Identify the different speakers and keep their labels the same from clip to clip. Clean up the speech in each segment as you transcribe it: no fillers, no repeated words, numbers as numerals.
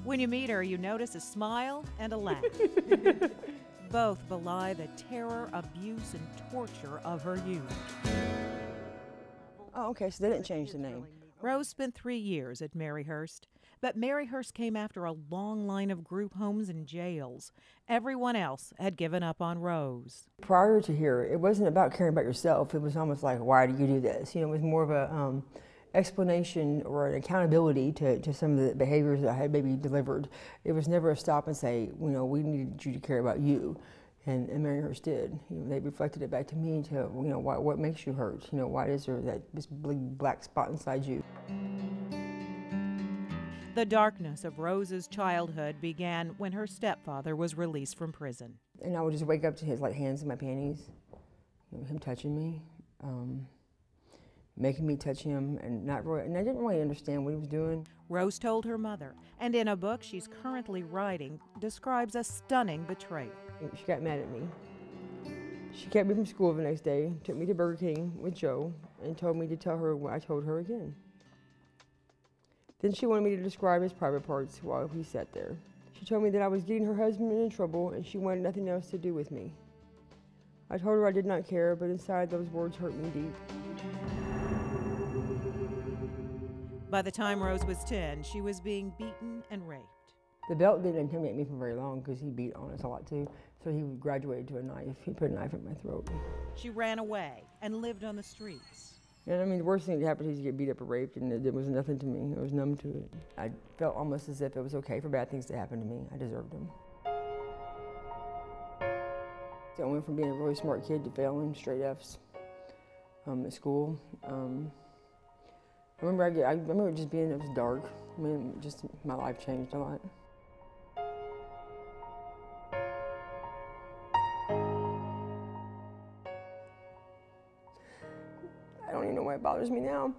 Speaker 1: When you meet her, you notice a smile and a laugh. Both belie the terror, abuse, and torture of her youth.
Speaker 2: Oh, okay, so they didn't change the name.
Speaker 1: Rose spent 3 years at Maryhurst, but Maryhurst came after a long line of group homes and jails. Everyone else had given up on Rose.
Speaker 2: Prior to here, it wasn't about caring about yourself. It was almost like, why do you do this? You know, it was more of a explanation or an accountability to some of the behaviors that I had maybe delivered. It was never a stop and say, you know, we needed you to care about you. And Maryhurst did. You know, they reflected it back to me to, you know, what makes you hurt? You know, why is there this big black spot inside you?
Speaker 1: The darkness of Rose's childhood began when her stepfather was released from prison.
Speaker 2: And I would just wake up to his hands in my panties, you know, him touching me, making me touch him, and I didn't really understand what he was doing.
Speaker 1: Rose told her mother, and in a book she's currently writing, describes a stunning betrayal.
Speaker 2: She got mad at me. She kept me from school the next day, took me to Burger King with Joe, and told me to tell her what I told her again. Then she wanted me to describe his private parts while he sat there. She told me that I was getting her husband in trouble and she wanted nothing else to do with me. I told her I did not care, but inside those words hurt me deep.
Speaker 1: By the time Rose was 10, she was being beaten and raped.
Speaker 2: The belt didn't intimidate me for very long because he beat on us a lot too. So he graduated to a knife. He put a knife in my throat.
Speaker 1: She ran away and lived on the streets.
Speaker 2: And I mean, the worst thing that happened is you get beat up or raped, and it was nothing to me. I was numb to it. I felt almost as if it was okay for bad things to happen to me. I deserved them. So I went from being a really smart kid to failing straight Fs at school. I remember just being, it was dark. I mean, just my life changed a lot. I don't even know why it bothers me now.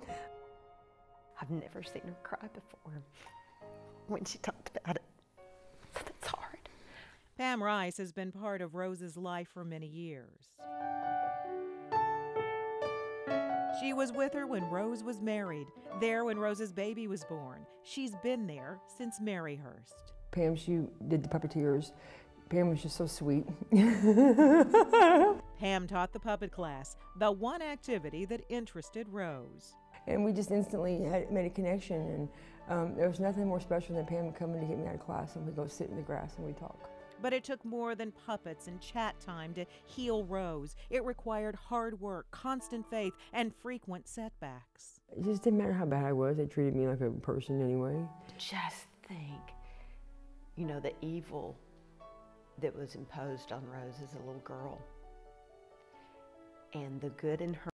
Speaker 3: I've never seen her cry before when she talked about it. That's hard.
Speaker 1: Pam Rice has been part of Rose's life for many years. She was with her when Rose was married, there when Rose's baby was born. She's been there since Maryhurst.
Speaker 2: Pam, she did the puppeteers. Pam was just so sweet.
Speaker 1: Pam taught the puppet class, the one activity that interested Rose.
Speaker 2: And we just instantly made a connection, and there was nothing more special than Pam coming to get me out of class, and we'd go sit in the grass and we'd talk.
Speaker 1: But it took more than puppets and chat time to heal Rose. It required hard work, constant faith, and frequent setbacks.
Speaker 2: It just didn't matter how bad I was. They treated me like a person anyway.
Speaker 3: Just think, you know, the evil that was imposed on Rose as a little girl, and the good in her